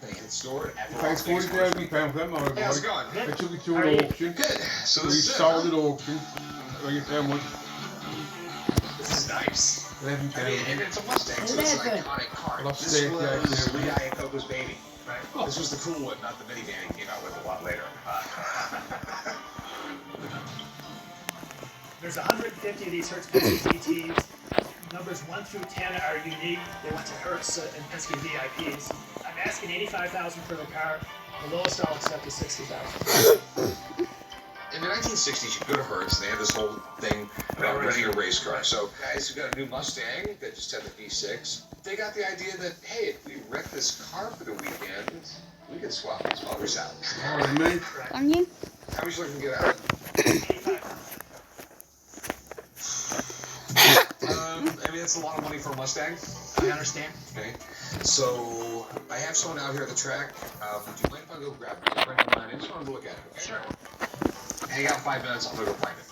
It's stored at Thanks £40,000 for that motorbike. Hey, how's it going? They took it to an auction. Good. So We this is sold it at auction. I guess how much? This is nice. 11,000. I mean, and it's a Mustang, so it's an iconic car. This was Lee Iacocca's baby, right? Oh. This was the cool one, not the minivan he came out with a lot later. There's 150 of these Hertz Penske GTs. Numbers 1 through 10 are unique. They went to Hertz and Penske VIPs. I'm asking $85,000 for the car. The lowest I'll accept is $60,000. In the 1960s, you go to Hertz, and they had this whole thing about renting a race car. So guys who got a new Mustang that just had the V6, they got the idea that, hey, if we rent this car for the weekend, we can swap these motors out. Oh, me? On you? How much you looking to get out? I mean, that's a lot of money for a Mustang. I understand. Okay. So, I have someone out here at the track. Would you mind if I go grab a friend of mine? I just want to look at it. Okay? Sure. Hang out 5 minutes, I'm going to go find it.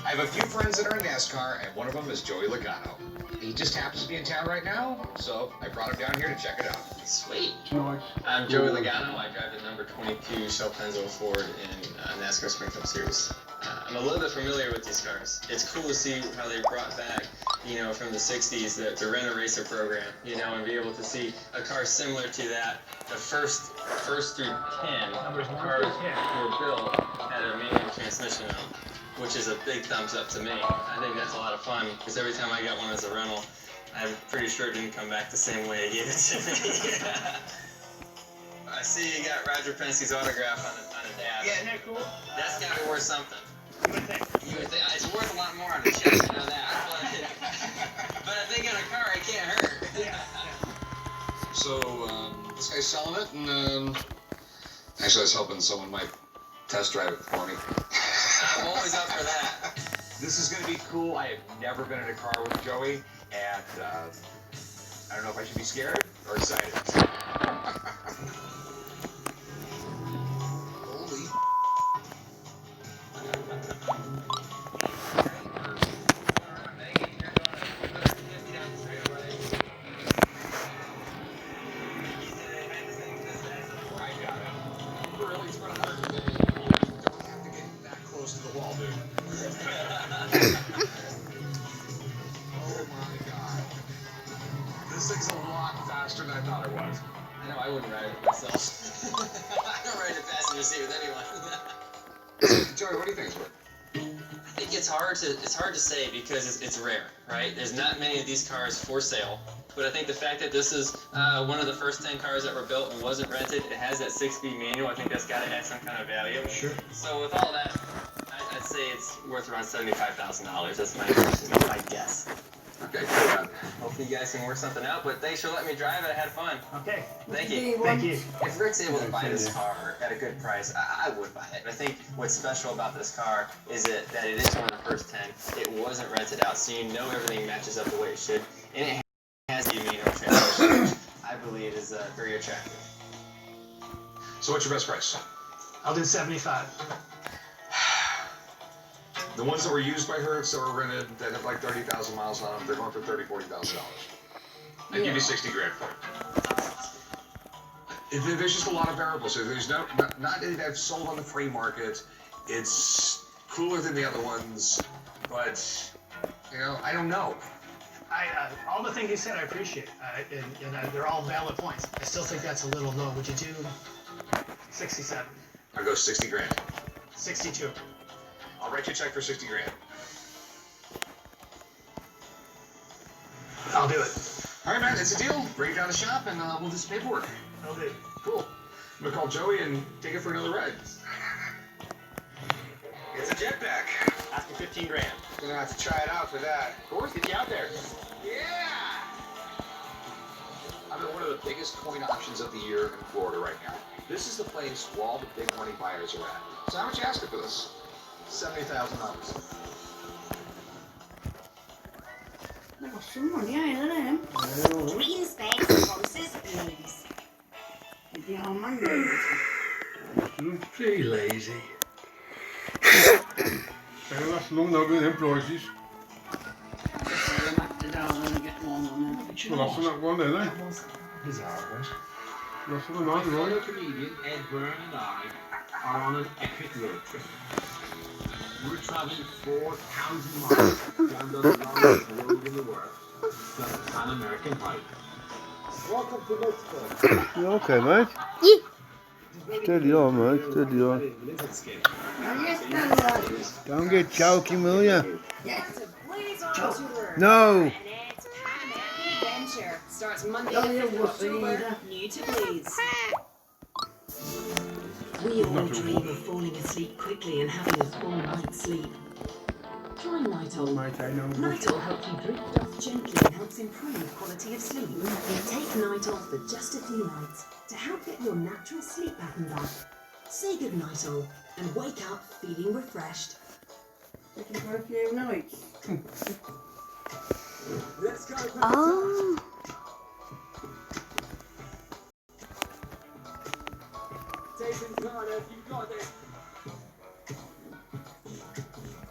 I have a few friends that are in NASCAR, and one of them is Joey Logano. He just happens to be in town right now, so I brought him down here to check it out. Sweet. Nice. I'm Joey Logano. I drive the number 22 Shell Pennzoil Ford in NASCAR Springfield Series. I'm a little bit familiar with these cars. It's cool to see how they brought back, you know, from the 60s, the Rent-A-Racer program, you know, and be able to see a car similar to that. The first through 10 cars were built had a manual transmission on them, which is a big thumbs up to me. I think that's a lot of fun, because every time I got one as a rental, I'm pretty sure it didn't come back the same way he gave it to me. I see you got Roger Penske's autograph on the dash. Yeah, isn't that cool? That's gotta be worth something. You would think. You would think it's worth a lot more on a check, you know that. But I think on a car it can't hurt. Yeah. So, this guy's selling it, and actually I was hoping someone might test drive it for me. I'm always up for that. This is going to be cool. I have never been in a car with Joey, and I don't know if I should be scared or excited. Holy. This thing's a lot faster than I thought it was. I know I wouldn't ride it myself. I don't ride a passenger seat with anyone. Joey, what do you think it's worth? I think it's hard to say because it's rare, right? There's not many of these cars for sale. But I think the fact that this is one of the first 10 cars that were built and wasn't rented, it has that 6-speed manual, I think that's got to add some kind of value. Sure. So with all that, I'd say it's worth around $75,000. That's my guess. Okay, cool. Hopefully you guys can work something out, but thanks for letting me drive it. I had fun. Okay. Thank you. Thank you. If Rick's able to buy this car at a good price, I would buy it. I think what's special about this car is that it is one of the first 10. It wasn't rented out, so you know everything matches up the way it should. And it has the manual transmission, which I believe is very attractive. So what's your best price? I'll do 75. The ones that were used by Hertz that were rented that have like 30,000 miles on them, they're going for $30,000-$40,000. I'd give you 60 grand for it. There's just a lot of variables. So there's not any that's sold on the free market. It's cooler than the other ones, but you know, I don't know. All the things you said, I appreciate, and they're all valid points. I still think that's a little low. Would you do 67? I'll go 60 grand. 62. I'll write you a check for 60 grand. I'll do it. All right, man, it's a deal. Bring it down to the shop, and we'll do some paperwork. I'll do it. Cool. I'm gonna call Joey and take it for another ride. It's a jetpack. Ask me 15 grand. Gonna have to try it out for that. Of course, get you out there. Yeah! I'm at one of the biggest coin auctions of the year in Florida right now. This is the place where all the big money buyers are at. So how much you asking for this? $70,000. They've got some money out of them. Green space horses, please. With the whole Monday. Pretty lazy. It'll last long though with them prices. After that, I'm going to get one on them. Well, that's on that one, don't they? Bizarre. What's going on, Roy? Fellow comedian Ed Byrne and I are on an epic road trip. We're traveling 4,000 miles down the longest road in the world, the Pan American Highway. Welcome to Mexico. You okay, mate? Steady on, mate. Steady on. Oh, yes, no, Don't get choky, will ya? yes. No. And it's Pan American Adventure. Starts Monday the Oh, you 5th of wussy October. either. New to Blaze. We all dream of falling asleep quickly and having a full night's sleep. Try Nitol. Mate, I know. Nitol helps you drift off gently and helps improve quality of sleep. Take Nitol for just a few nights to help get your natural sleep pattern back. Say good Nitol and wake up feeling refreshed. Looking for a few nights. Let's go. Oh. Jason Carter, you got this.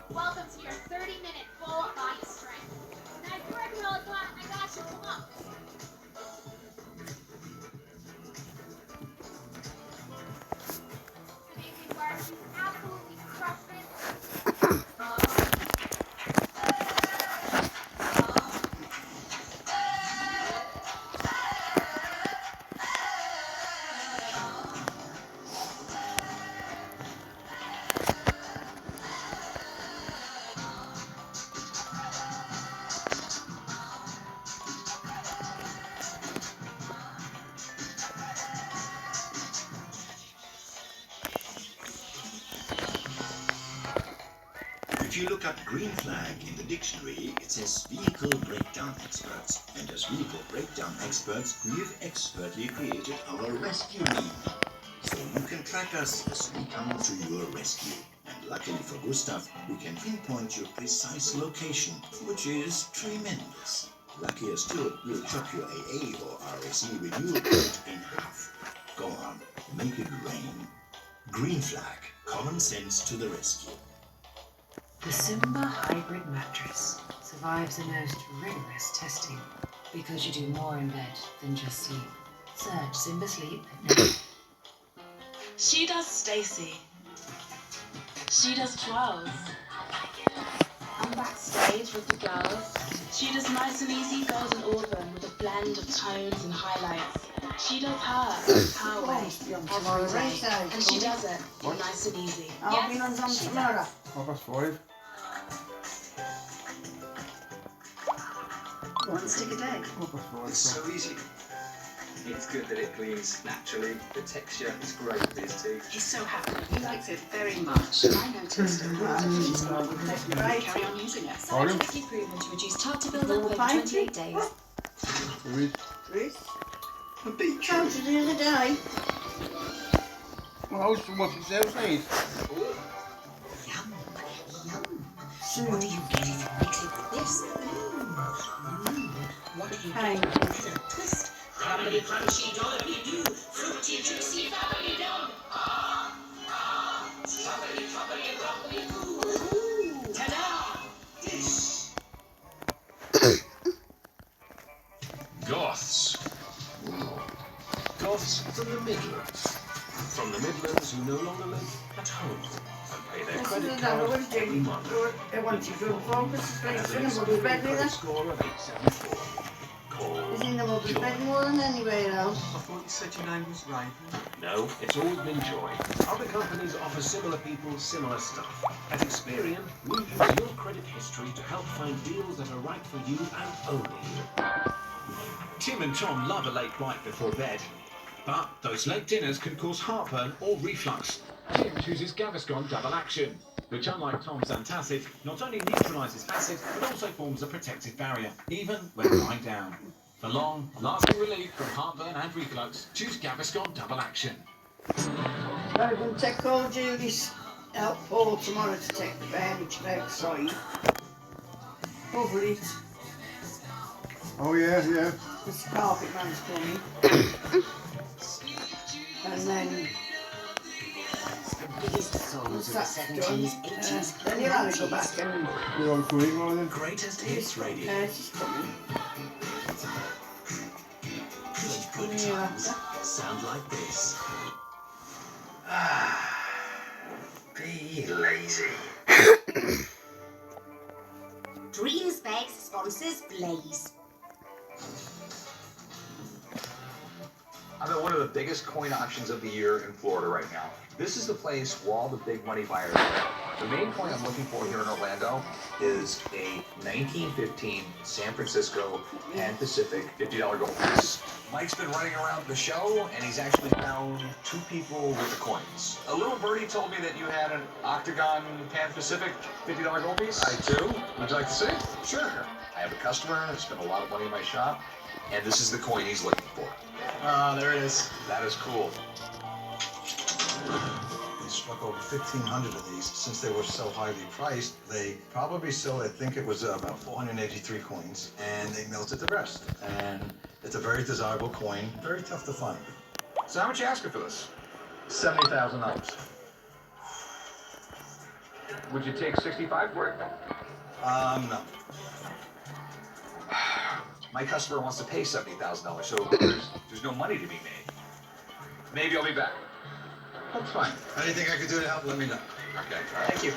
Welcome to your 30-minute full body strength. Now, if you're working all the time, I got you. Come on. Amazing work. You absolutely crushed it. If you look up green flag in the dictionary, it says vehicle breakdown experts. And as vehicle breakdown experts, we've expertly created our rescue lead. So you can track us as we come to your rescue. And luckily for Gustav, we can pinpoint your precise location, which is tremendous. Luckier still, we'll chop your AA or RAC renewal code in half. Go on, make it rain. Green flag, common sense to the rescue. The Simba Hybrid Mattress survives the most rigorous testing because you do more in bed than just sleep. Search Simba Sleep. She does Stacy. She does 12. I'm backstage with the girls. She does Nice and Easy Golden Auburn with a blend of tones and highlights. She does her way, every day. And she does it nice and easy. I'll be on some tomorrow. 5:05. One stick a day. 5:05. It's so easy. It's good that it cleans naturally. The texture is great with these two. He's so happy. He likes it very much. I noticed. Carry on using it. Scientifically proven to reduce tartar buildup over 28 days. Read. Chris? A big counter the other day. Well, what's it say? Yum, yum. So what do you get if you mix it with this? What do you Hey. get with a twist? Family crunchy do, fruity juicy family dog. Choppity choppity broccoli ooh. Ta-da! Dish. Goths. Goths from the Midlands. From the Midlands who no longer live at home and pay their credit card every month. They want you to focus, And especially in evidence the of mother's a bed with credit us. score of 874. Call It's in the mother's Joy. bed more than anywhere else. I thought you said your name was Raven. No, it's always been Joy. Other companies offer similar people similar stuff. At Experian, we use your credit history to help find deals that are right for you and only you. Tim and Tom love a late bite before bed. But those late dinners can cause heartburn or reflux. Tim chooses Gaviscon Double Action, which unlike Tom's antacid, not only neutralises acid, but also forms a protective barrier, even when lying down. For long, lasting relief from heartburn and reflux, choose Gaviscon Double Action. I'm going to take old Julie's out Paul tomorrow to take the bandage outside. Cover it. Oh yeah, yeah. This carpet man's coming. And then Biggest songs of the that's done. 70s, 80s, Then and you'll have to go 90s. back and You're on Queen, well then. Greatest Hits Radio. she's coming. Good Yeah. times, sound like this. Be lazy. Dreams Bags sponsors Blaze. I'm at one of the biggest coin auctions of the year in Florida right now. This is the place where all the big money buyers are. The main coin I'm looking for here in Orlando is a 1915 San Francisco Pan Pacific $50 gold piece. Mike's been running around the show, and he's actually found 2 people with the coins. A little birdie told me that you had an Octagon Pan Pacific $50 gold piece. I do. Would you like to see? Sure. I have a customer who spent a lot of money in my shop, and this is the coin he's looking for. There it is. That is cool. They struck over 1,500 of these. Since they were so highly priced, they probably sold, I think it was about 483 coins, and they melted the rest. And it's a very desirable coin, very tough to find. So how much you asking for this? $70,000. Would you take 65 for it? No. My customer wants to pay $70,000, so there's no money to be made. Maybe I'll be back. That's fine. Anything I could do to help, let me know. Okay, all right. Thank you.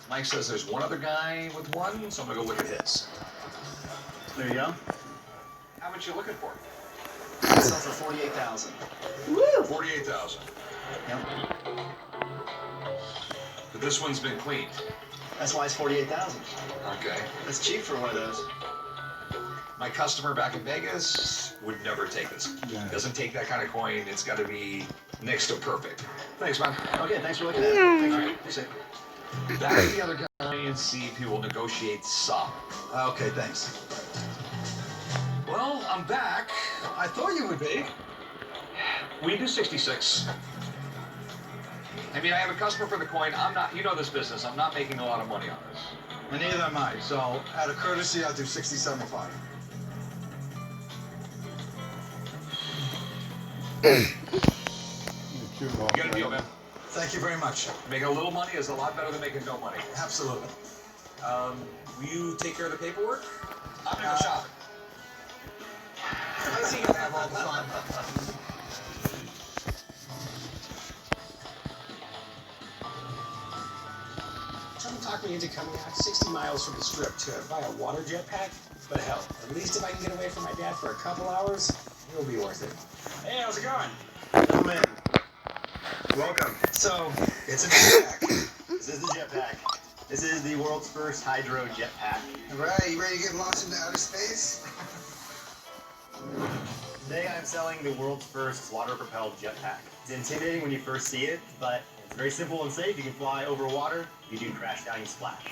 Mike says there's one other guy with one, so I'm gonna go look at his. There you go. How much you looking for? Sell for 48,000. Woo! 48,000. Yep. But this one's been cleaned. That's why it's 48,000. Okay. That's cheap for one of those. My customer back in Vegas would never take this. Yeah. Doesn't take that kind of coin. It's got to be next to perfect. Thanks, man. Okay, thanks for looking at it. Thank you. Appreciate it. Back to the other guy and see if he will negotiate some. Okay, thanks. Well, I'm back. I thought you would be. We do 66. I mean, I have a customer for the coin. I'm not, you know this business. I'm not making a lot of money on this. And neither am I. So, out of courtesy, I'll do 60-75. You got a deal, man. Thank you very much. Making a little money is a lot better than making no money. Absolutely. Will you take care of the paperwork? I'm gonna go shopping. I see you have all the fun. Someone talked me into coming out 60 miles from the strip to buy a water jetpack, but hell, at least if I can get away from my dad for a couple hours, it'll be worth it. Hey, how's it going? Gentlemen, welcome. So, it's a jetpack. This is the jetpack. This is the world's first hydro jetpack. Alright, you ready to get launched into outer space? Today I'm selling the world's first water-propelled jetpack. It's intimidating when you first see it, but it's very simple and safe. You can fly over water. You do crash down, you splash.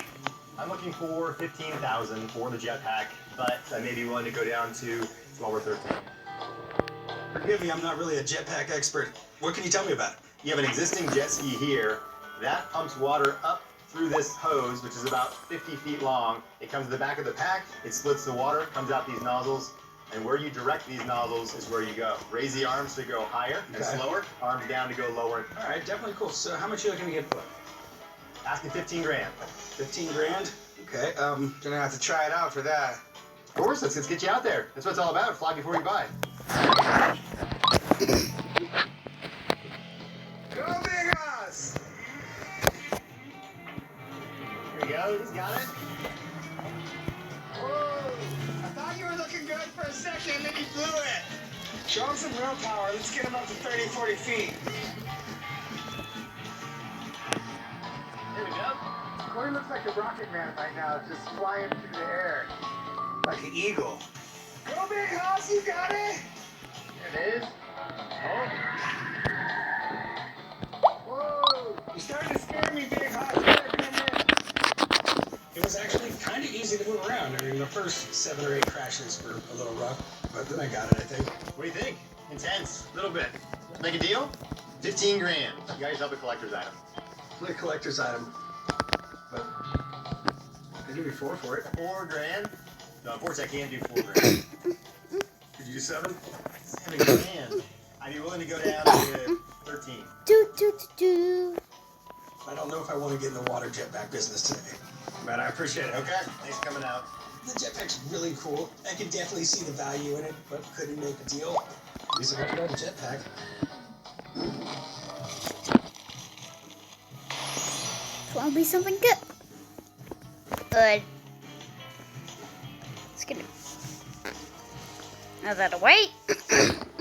I'm looking for $15,000 for the jetpack, but I may be willing to go down to 12 or 13. Forgive me, I'm not really a jetpack expert. What can you tell me about it? You have an existing jet ski here. That pumps water up through this hose, which is about 50 feet long. It comes to the back of the pack. It splits the water, comes out these nozzles, and where you direct these nozzles is where you go. Raise the arms to go higher and slower, arms down to go lower. All right, definitely cool. So how much are you looking to get for it? Asking 15 grand. 15 grand? Okay, gonna have to try it out for that. Of course, let's get you out there. That's what it's all about. Fly before you buy. Go Big Hoss! Here we go. He's got it. Whoa! I thought you were looking good for a second, then you blew it. Show him some real power. Let's get him up to 30, 40 feet. Here we go. Corey looks like a rocket man right now, just flying through the air. Like an eagle. Go Big Hoss, you got it! There it is. Oh. Whoa! You're starting to scare me, Big Hoss. You better come in. It was actually kind of easy to move around. I mean, the first 7 or 8 crashes were a little rough, but then I got it, I think. What do you think? Intense. A little bit. Make a deal? 15 grand. You got yourself a collector's item. A collector's item. But I'll give you 4 for it. 4 grand? No, unfortunately, I can't do 4 grand. Could you do 7? 7 grand. I'd be willing to go down to 13. I don't know if I want to get in the water jetpack business today, but I appreciate it. Okay, thanks for coming out. The jetpack's really cool. I can definitely see the value in it, but couldn't make a deal. At least I got to ride a jetpack. It's gonna be something good. Good. Let's get it. Now that away.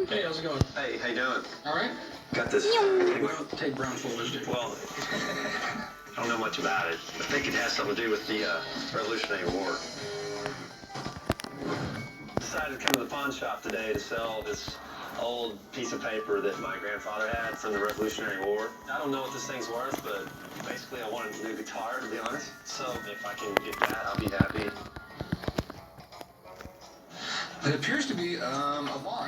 Hey, how's it going? Hey, how you doing? All right. Got this. Take brown folders, dude. Well, I don't know much about it. I think it has something to do with the Revolutionary War. Decided to come to the pawn shop today to sell this old piece of paper that my grandfather had from the Revolutionary War. I don't know what this thing's worth, but basically I wanted a new guitar, to be honest. So if I can get that, I'll be happy. It appears to be a log.